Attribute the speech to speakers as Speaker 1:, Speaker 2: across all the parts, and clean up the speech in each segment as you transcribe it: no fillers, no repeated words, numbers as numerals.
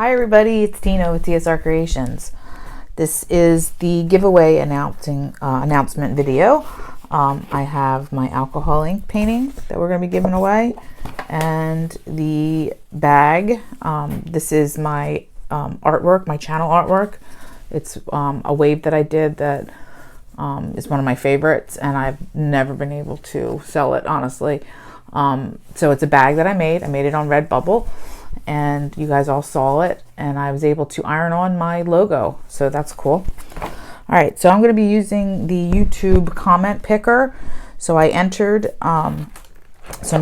Speaker 1: Hi everybody, it's Tina with TSR Creations. This is the giveaway announcement video. I have my alcohol ink painting that we're going to be giving away, and the bag. This is my artwork, my channel artwork. It's a wave that I did that is one of my favorites, and I've never been able to sell it, honestly. So it's a bag that I made. I made it on Redbubble, and you guys all saw it, and I was able to iron on my logo, so that's cool. All right, so I'm going to be using the YouTube comment picker. So I entered, so I'm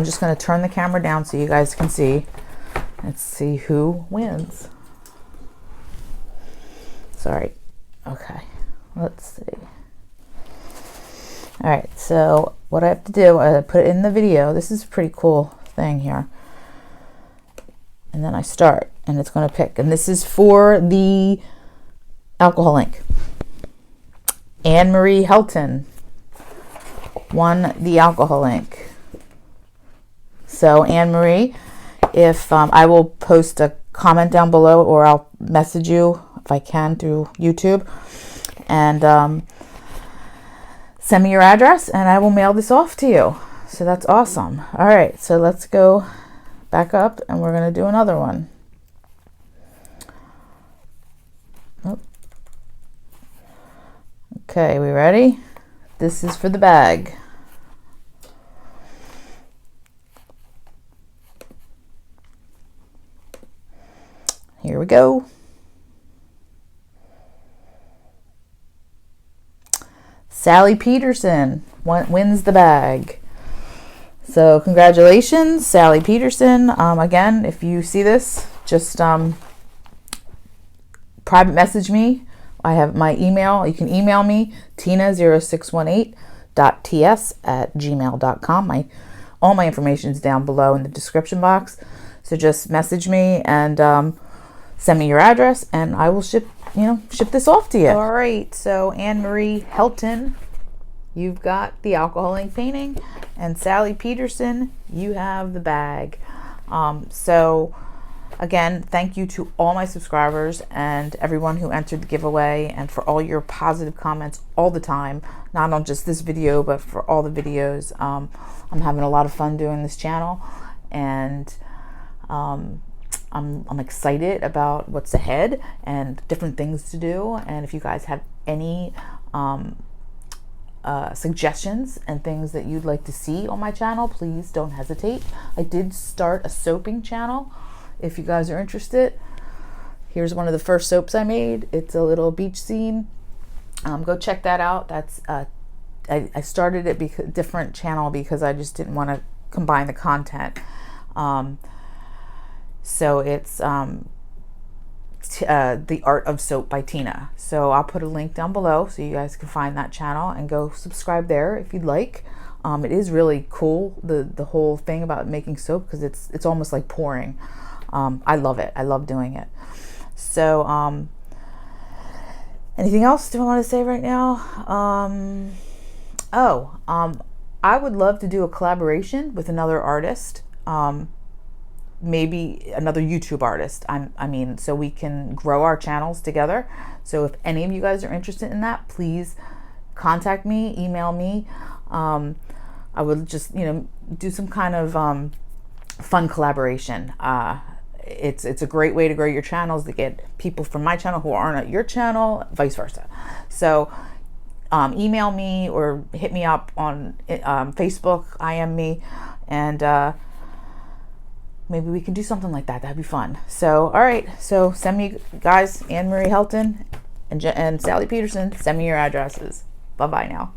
Speaker 1: just going to turn the camera down so you guys can see. Let's see who wins. Sorry. Okay, let's see. All right, so what I have to do, I put it in the video. This is a pretty cool thing here. And then I start, and it's going to pick. And this is for the alcohol ink. Anne Marie Helton won the alcohol ink. So Anne Marie, if I will post a comment down below, or I'll message you if I can through YouTube, and send me your address, and I will mail this off to you. So that's awesome. All right, so let's go back up, and we're going to do another one. Oh. Okay, we ready? This is for the bag. Here we go. Sally Peterson wins the bag. So congratulations, Sally Peterson. Again, if you see this, just private message me. I have my email. You can email me, tina0618.ts@gmail.com. All my information is down below in the description box. So just message me and send me your address, and I will ship this off to you. All right, so Anne Marie Helton, you've got the alcohol ink painting, and Sally Peterson, you have the bag. So again, thank you to all my subscribers and everyone who entered the giveaway, and for all your positive comments all the time, not on just this video, but for all the videos. I'm having a lot of fun doing this channel, and I'm excited about what's ahead and different things to do. And if you guys have any suggestions and things that you'd like to see on my channel, please don't hesitate. I did start a soaping channel if you guys are interested. Here's one of the first soaps I made. It's a little beach scene. Go check that out. That's I started it because different channel because I just didn't want to combine the content. So it's The Art of Soap by Tina. So I'll put a link down below so you guys can find that channel and go subscribe there if you'd like. It is really cool, the whole thing about making soap, because it's almost like pouring. I love it. I love doing it. So anything else do I want to say right now? I would love to do a collaboration with another artist. Maybe another YouTube artist. I mean, so we can grow our channels together. So if any of you guys are interested in that, please contact me, email me. I would just, do some kind of fun collaboration. It's a great way to grow your channels, to get people from my channel who aren't at your channel, vice versa. So email me or hit me up on Facebook, IM me, and maybe we can do something like that. That'd be fun. So, all right. So send me, guys, Anne Marie Helton and Sally Peterson, send me your addresses. Bye-bye now.